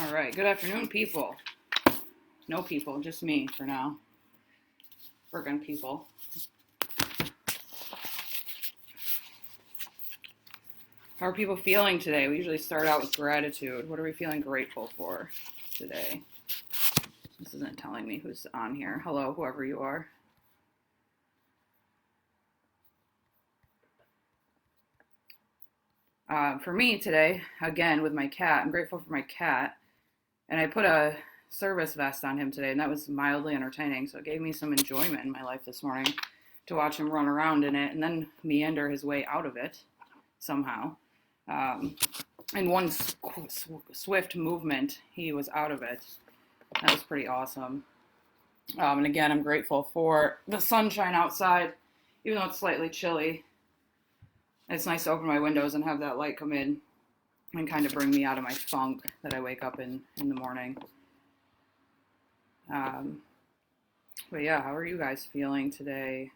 All right, good afternoon, people. No people, just me for now. Working people. How are people feeling today? We usually start out with gratitude. What are we feeling grateful for today? This isn't telling me who's on here. Hello, whoever you are. For me today, again, with my cat, I'm grateful for my cat. And I put a service vest on him today, and that was mildly entertaining. So it gave me some enjoyment in my life this morning to watch him run around in it and then meander his way out of it somehow. In one swift movement, he was out of it. That was pretty awesome. And again, I'm grateful for the sunshine outside, even though it's slightly chilly. It's nice to open my windows and have that light come in and kind of bring me out of my funk that I wake up in the morning. But yeah, how are you guys feeling today?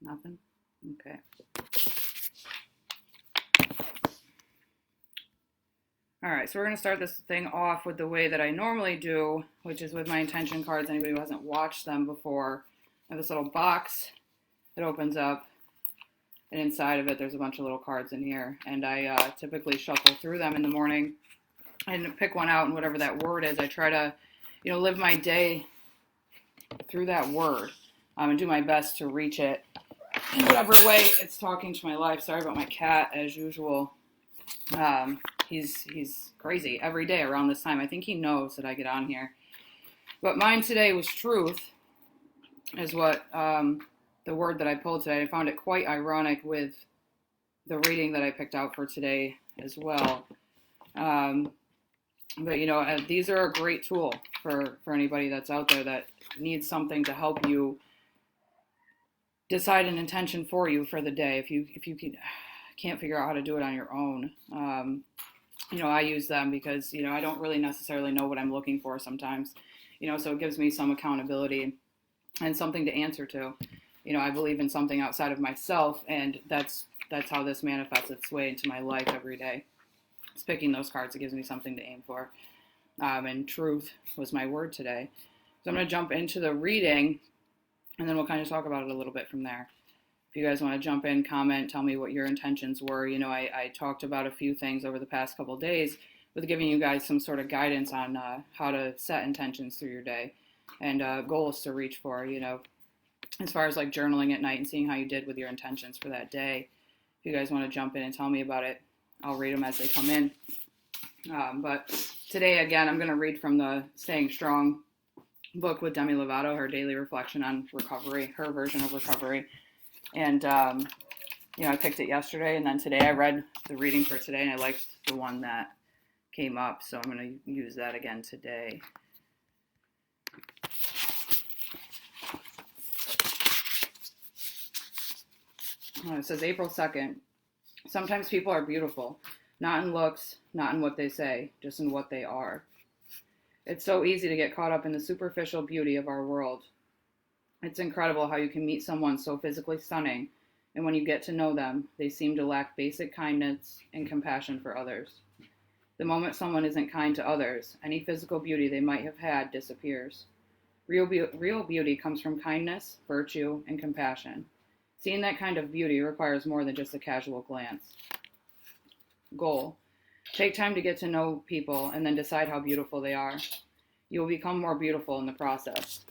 Nothing? Okay. All right, so we're going to start this thing off with the way that I normally do, which is with my intention cards. Anybody who hasn't watched them before, I have this little box that opens up, and inside of it there's a bunch of little cards in here, and I typically shuffle through them in the morning and pick one out, and whatever that word is, I try to, live my day through that word, and do my best to reach it in whatever way it's talking to my life. Sorry about my cat, as usual. He's crazy every day around this time. I think he knows that I get on here. But mine today was truth, is what the word that I pulled today. I found it quite ironic with the reading that I picked out for today as well. But these are a great tool for anybody that's out there that needs something to help you decide an intention for you for the day. If you can't figure out how to do it on your own, I use them because I don't really necessarily know what I'm looking for sometimes. So it gives me some accountability and something to answer to. I believe in something outside of myself, and that's how this manifests its way into my life every day. It's picking those cards. It gives me something to aim for. And truth was my word today. So I'm going to jump into the reading, and then we'll kind of talk about it a little bit from there. If you guys want to jump in, comment, tell me what your intentions were. I talked about a few things over the past couple of days with giving you guys some sort of guidance on how to set intentions through your day and goals to reach for, as far as like journaling at night and seeing how you did with your intentions for that day. If you guys want to jump in and tell me about it, I'll read them as they come in. But today, again, I'm going to read from the Staying Strong book with Demi Lovato, her daily reflection on recovery, her version of recovery. And, I picked it yesterday, and then today I read the reading for today, and I liked the one that came up, so I'm going to use that again today. It says April 2nd. Sometimes people are beautiful, not in looks, not in what they say, just in what they are. It's so easy to get caught up in the superficial beauty of our world. It's incredible how you can meet someone so physically stunning, and when you get to know them, they seem to lack basic kindness and compassion for others. The moment someone isn't kind to others, any physical beauty they might have had disappears. Real beauty comes from kindness, virtue, and compassion. Seeing that kind of beauty requires more than just a casual glance. Goal: take time to get to know people and then decide how beautiful they are. You will become more beautiful in the process.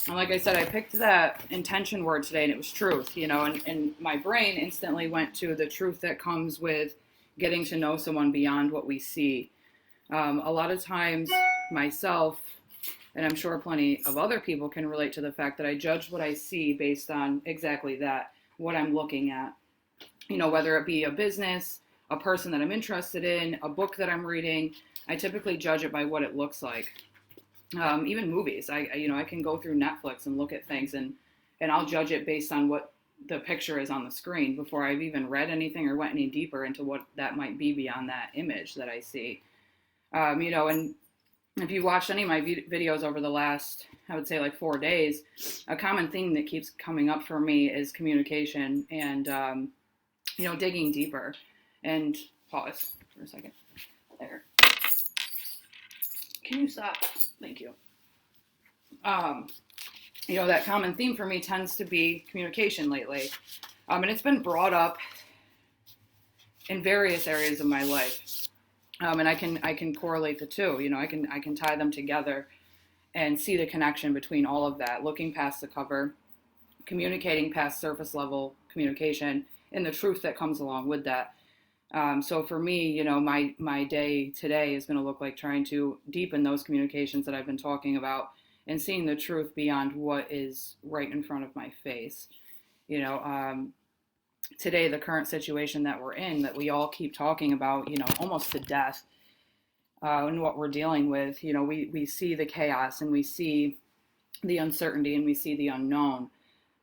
And like I said, I picked that intention word today, and it was truth, and my brain instantly went to the truth that comes with getting to know someone beyond what we see. A lot of times myself, and I'm sure plenty of other people can relate to the fact that I judge what I see based on exactly that, what I'm looking at. Whether it be a business, a person that I'm interested in, a book that I'm reading, I typically judge it by what it looks like. Even movies, I can go through Netflix and look at things and I'll judge it based on what the picture is on the screen before I've even read anything or went any deeper into what that might be beyond that image that I see. And if you watched any of my videos over the last, I would say like 4 days, a common theme that keeps coming up for me is communication and, digging deeper. And pause for a second. There. Can you stop? Thank you. That common theme for me tends to be communication lately. And it's been brought up in various areas of my life. And I can correlate the two. I can tie them together and see the connection between all of that, looking past the cover, communicating past surface level communication, and the truth that comes along with that. So for me, my day today is going to look like trying to deepen those communications that I've been talking about and seeing the truth beyond what is right in front of my face. Today, the current situation that we're in, that we all keep talking about, almost to death, and what we're dealing with, we see the chaos and we see the uncertainty and we see the unknown.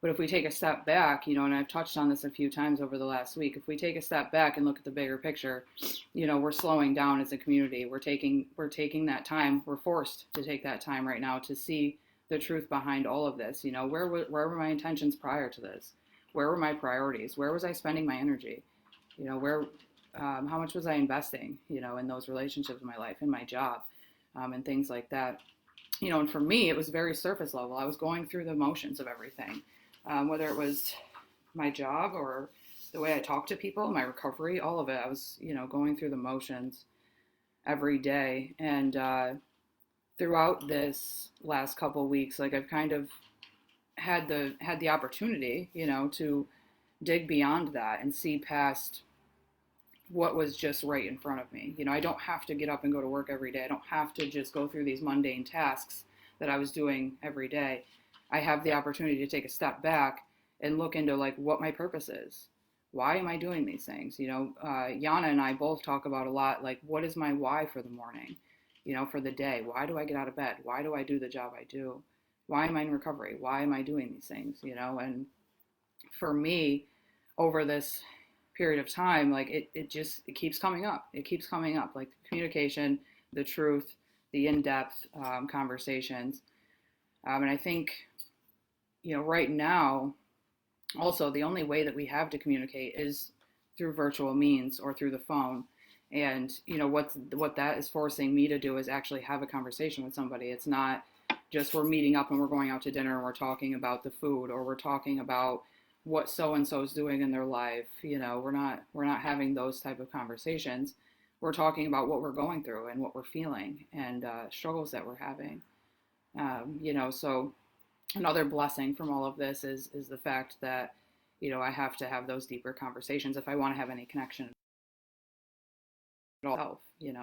But if we take a step back, and I've touched on this a few times over the last week, if we take a step back and look at the bigger picture, we're slowing down as a community. We're taking that time. We're forced to take that time right now to see the truth behind all of this. Where were my intentions prior to this? Where were my priorities? Where was I spending my energy? How much was I investing, in those relationships in my life, in my job, and things like that. And for me, it was very surface level. I was going through the motions of everything. Whether it was my job or the way I talk to people, my recovery, all of it. I was, going through the motions every day. And throughout this last couple of weeks, I've kind of had the opportunity, to dig beyond that and see past what was just right in front of me. I don't have to get up and go to work every day. I don't have to just go through these mundane tasks that I was doing every day. I have the opportunity to take a step back and look into what my purpose is. Why am I doing these things? Yana and I both talk about a lot, what is my why for the morning, for the day? Why do I get out of bed? Why do I do the job I do? Why am I in recovery? Why am I doing these things? And for me, over this period of time, it keeps coming up. It keeps coming up, the communication, the truth, the in-depth conversations. And I think, right now, also the only way that we have to communicate is through virtual means or through the phone. And, what that is forcing me to do is actually have a conversation with somebody. It's not just we're meeting up and we're going out to dinner and we're talking about the food, or we're talking about what so-and-so is doing in their life. We're not having those type of conversations. We're talking about what we're going through and what we're feeling and struggles that we're having. So another blessing from all of this is the fact that, I have to have those deeper conversations if I want to have any connection at all,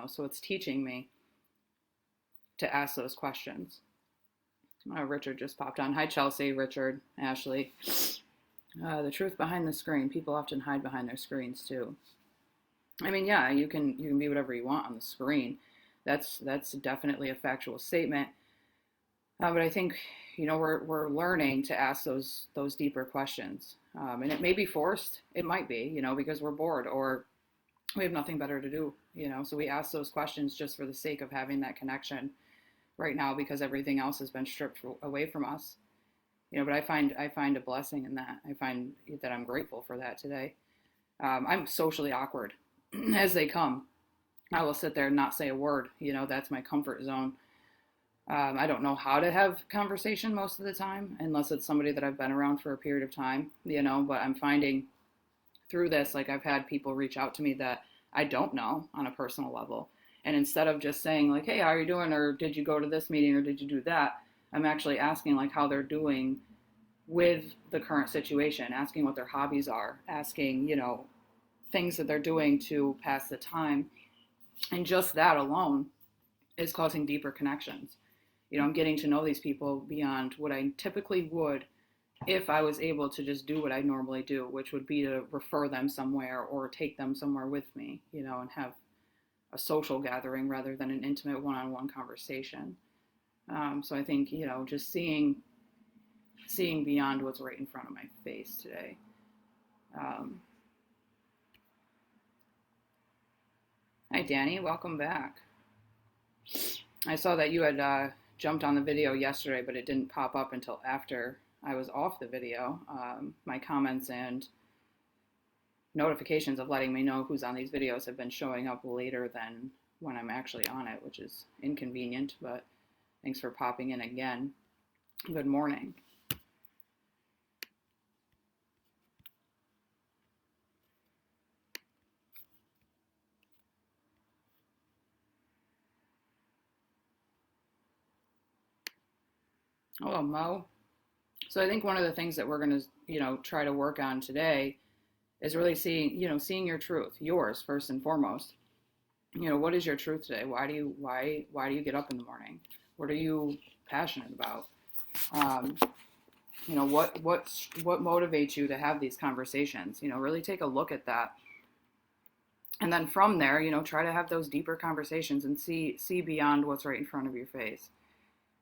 so it's teaching me to ask those questions. Richard just popped on. Hi, Chelsea, Richard, Ashley. The truth behind the screen. People often hide behind their screens too. I mean, yeah, you can be whatever you want on the screen. That's definitely a factual statement. But I think, we're learning to ask those deeper questions. And it may be forced. It might be, because we're bored or we have nothing better to do, So we ask those questions just for the sake of having that connection right now, because everything else has been stripped away from us. But I find a blessing in that. I find that I'm grateful for that today. I'm socially awkward as they come. I will sit there and not say a word. That's my comfort zone. I don't know how to have conversation most of the time, unless it's somebody that I've been around for a period of time, but I'm finding through this, I've had people reach out to me that I don't know on a personal level. And instead of just saying hey, how are you doing? Or did you go to this meeting or did you do that? I'm actually asking how they're doing with the current situation, asking what their hobbies are, asking, things that they're doing to pass the time. And just that alone is causing deeper connections. I'm getting to know these people beyond what I typically would if I was able to just do what I normally do, which would be to refer them somewhere or take them somewhere with me, and have a social gathering rather than an intimate one-on-one conversation. So I think, just seeing beyond what's right in front of my face today. Hi, Danny. Welcome back. I saw that you had jumped on the video yesterday, but it didn't pop up until after I was off the video. My comments and notifications of letting me know who's on these videos have been showing up later than when I'm actually on it, which is inconvenient, but thanks for popping in again. Good morning. Hello, Mo. So I think one of the things that we're going to, try to work on today is really seeing your truth, yours first and foremost. What is your truth today? Why do you get up in the morning? What are you passionate about? What motivates you to have these conversations? Really take a look at that. And then from there, try to have those deeper conversations and see beyond what's right in front of your face.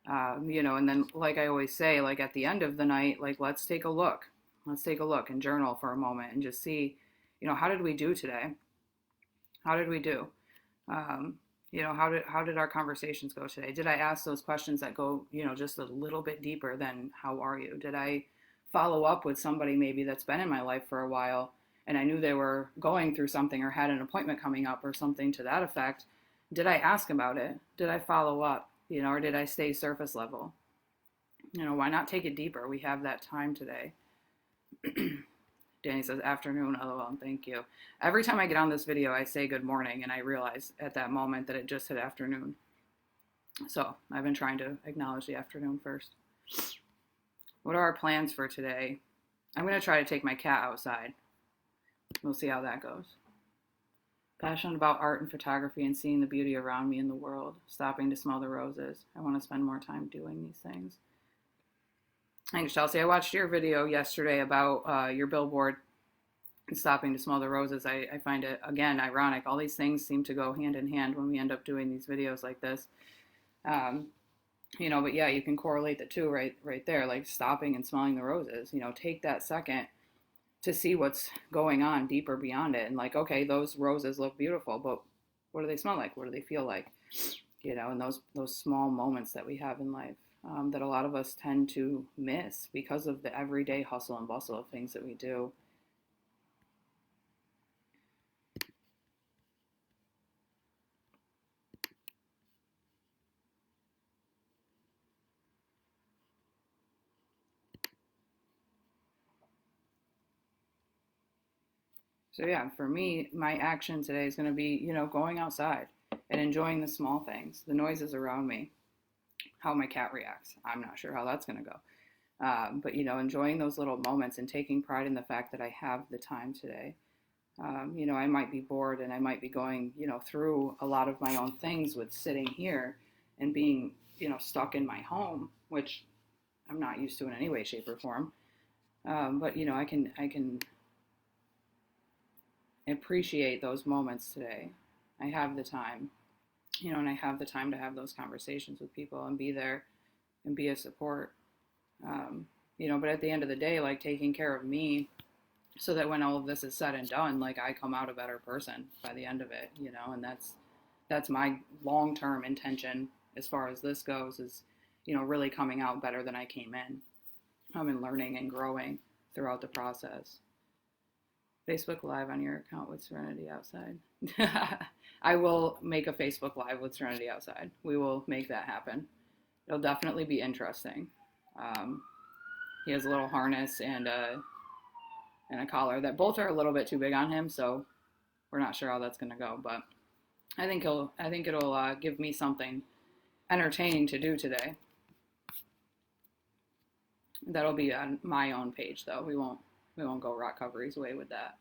And then, like I always say, like at the end of the night, like let's take a look and journal for a moment and just see, how did we do today? How did we do? How did our conversations go today? Did I ask those questions that go, just a little bit deeper than how are you? Did I follow up with somebody maybe that's been in my life for a while and I knew they were going through something or had an appointment coming up or something to that effect? Did I ask about it? Did I follow up? Or did I stay surface level? Why not take it deeper? We have that time today. Danny says, afternoon, LOL, thank you. Every time I get on this video, I say good morning, and I realize at that moment that it just hit afternoon. So I've been trying to acknowledge the afternoon first. What are our plans for today? I'm going to try to take my cat outside. We'll see how that goes. Passionate about art and photography and seeing the beauty around me in the world. Stopping to smell the roses. I want to spend more time doing these things. Thanks, Chelsea. I watched your video yesterday about your billboard and stopping to smell the roses. I find it, again, ironic. All these things seem to go hand in hand when we end up doing these videos like this. But yeah, you can correlate the two right there, like stopping and smelling the roses. Take that second to see what's going on deeper beyond it. And like, okay, those roses look beautiful, but what do they smell like? What do they feel like? And those small moments that we have in life that a lot of us tend to miss because of the everyday hustle and bustle of things that we do. So yeah, for me, my action today is going to be, going outside and enjoying the small things, the noises around me, how my cat reacts. I'm not sure how that's going to go. But, enjoying those little moments and taking pride in the fact that I have the time today. I might be bored and I might be going, through a lot of my own things with sitting here and being, stuck in my home, which I'm not used to in any way, shape, or form. But, I can appreciate those moments today. I have the time, and I have the time to have those conversations with people and be there and be a support. But at the end of the day, like taking care of me so that when all of this is said and done, like I come out a better person by the end of it, and that's my long-term intention as far as this goes is, really coming out better than I came in. And learning and growing throughout the process. Facebook Live on your account with Serenity outside. I will make a Facebook Live with Serenity outside. We will make that happen. It'll definitely be interesting. He has a little harness and a collar that both are a little bit too big on him, so we're not sure how that's going to go. But I think it'll give me something entertaining to do today. That'll be on my own page, though. We won't go ROCovery's way with that.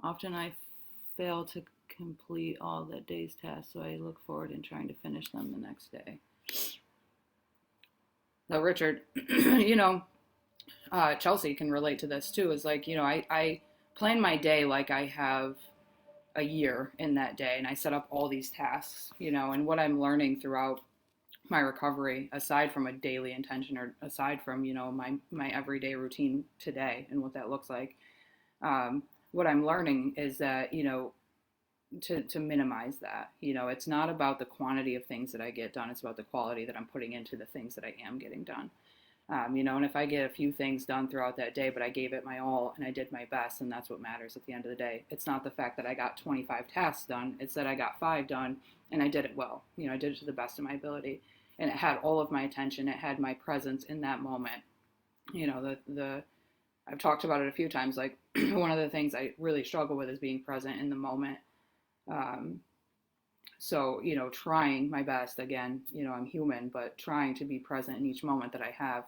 Often I fail to complete all that day's tasks, so I look forward in trying to finish them the next day. So Richard, Chelsea can relate to this too. Is like, I plan my day like I have a year in that day, and I set up all these tasks, and what I'm learning throughout my recovery, aside from a daily intention or aside from, my everyday routine today and what that looks like, what I'm learning is that, to minimize that, it's not about the quantity of things that I get done. It's about the quality that I'm putting into the things that I am getting done. And if I get a few things done throughout that day, but I gave it my all and I did my best, and that's what matters at the end of the day. It's not the fact that I got 25 tasks done. It's that I got 5 done and I did it well. I did it to the best of my ability, and it had all of my attention. It had my presence in that moment. I've talked about it a few times. Like one of the things I really struggle with is being present in the moment. So, trying my best, again, I'm human, but trying to be present in each moment that I have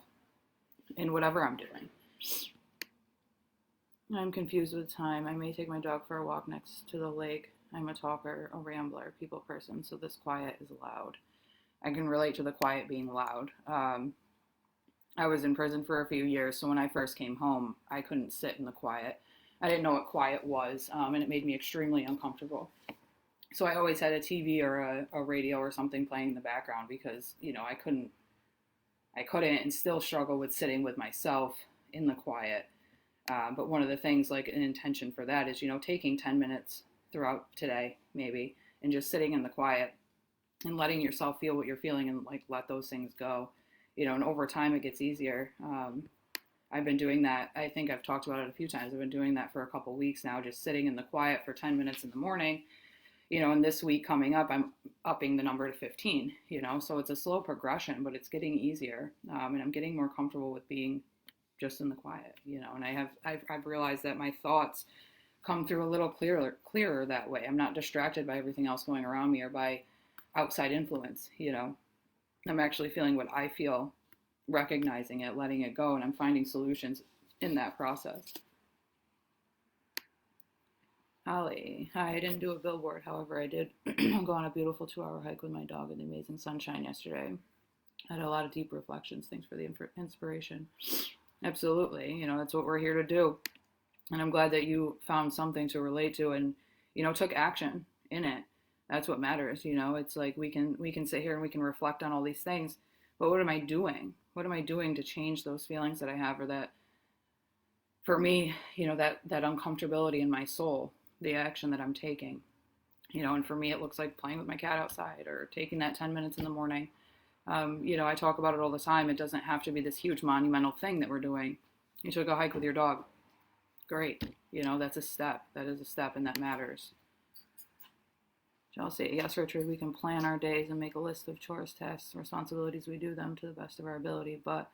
in whatever I'm doing. I'm confused with time. I may take my dog for a walk next to the lake. I'm a talker, a rambler, people person, so this quiet is loud. I can relate to the quiet being loud. I was in prison for a few years, so when I first came home, I couldn't sit in the quiet. I didn't know what quiet was, and it made me extremely uncomfortable. So I always had a TV or a radio or something playing in the background because, I couldn't and still struggle with sitting with myself in the quiet. But one of the things, like an intention for that is, taking 10 minutes throughout today, maybe, and just sitting in the quiet and letting yourself feel what you're feeling and like let those things go, and over time it gets easier. I've been doing that. I think I've talked about it a few times. I've been doing that for a couple weeks now, just sitting in the quiet for 10 minutes in the morning. And this week coming up, I'm upping the number to 15, so it's a slow progression, but it's getting easier. And I'm getting more comfortable with being just in the quiet, and I've realized that my thoughts come through a little clearer that way. I'm not distracted by everything else going around me or by outside influence, I'm actually feeling what I feel, recognizing it, letting it go, and I'm finding solutions in that process. Holly, hi, I didn't do a billboard. However, I did go on a beautiful 2-hour hike with my dog in the amazing sunshine yesterday. I had a lot of deep reflections. Thanks for the inspiration. Absolutely. That's what we're here to do. And I'm glad that you found something to relate to and, took action in it. That's what matters. It's like we can sit here and we can reflect on all these things, but what am I doing? What am I doing to change those feelings that I have, or that, for me, that uncomfortability in my soul, the action that I'm taking, and for me, it looks like playing with my cat outside or taking that 10 minutes in the morning. I talk about it all the time. It doesn't have to be this huge monumental thing that we're doing. You should go hike with your dog. Great. That's a step. That is a step, and that matters. Chelsea, yes, Richard, we can plan our days and make a list of chores, tasks, responsibilities. We do them to the best of our ability. But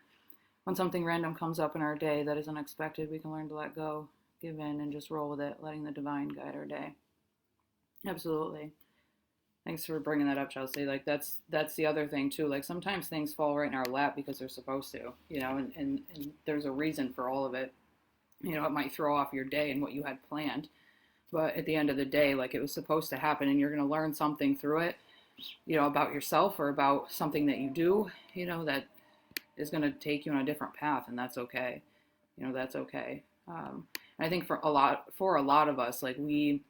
when something random comes up in our day that is unexpected, we can learn to let go, give in, and just roll with it, letting the divine guide our day. Absolutely. Thanks for bringing that up, Chelsea. Like that's the other thing too. Like sometimes things fall right in our lap because they're supposed to, and there's a reason for all of it. It might throw off your day and what you had planned, but at the end of the day, like it was supposed to happen, and you're going to learn something through it, about yourself or about something that you do, that is going to take you on a different path, and that's okay. That's okay. I think for a lot of us, like we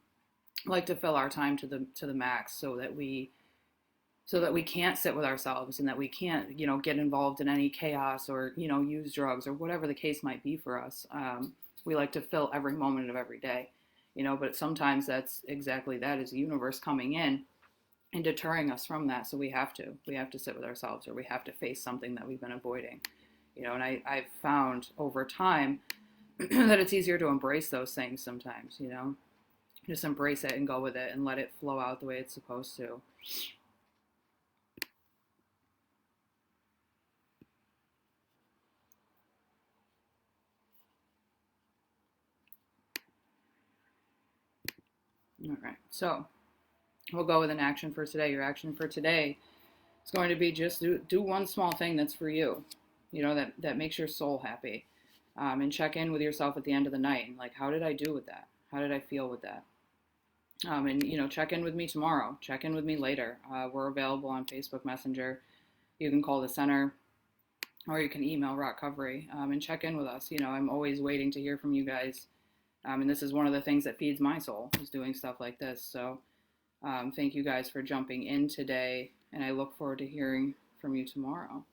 like to fill our time to the max so that we can't sit with ourselves, and that we can't, get involved in any chaos or, use drugs or whatever the case might be for us. We like to fill every moment of every day, but sometimes that's exactly that, is the universe coming in and deterring us from that. So we have to sit with ourselves, or we have to face something that we've been avoiding, and I've found over time that it's easier to embrace those things sometimes, just embrace it and go with it and let it flow out the way it's supposed to. All right, so we'll go with an action for today. Your action for today is going to be just do one small thing that's for you, that makes your soul happy, and check in with yourself at the end of the night. And like, how did I do with that? How did I feel with that? And check in with me tomorrow. Check in with me later. We're available on Facebook Messenger. You can call the center, or you can email ROCovery, and check in with us. I'm always waiting to hear from you guys. And this is one of the things that feeds my soul, is doing stuff like this. So thank you guys for jumping in today, and I look forward to hearing from you tomorrow.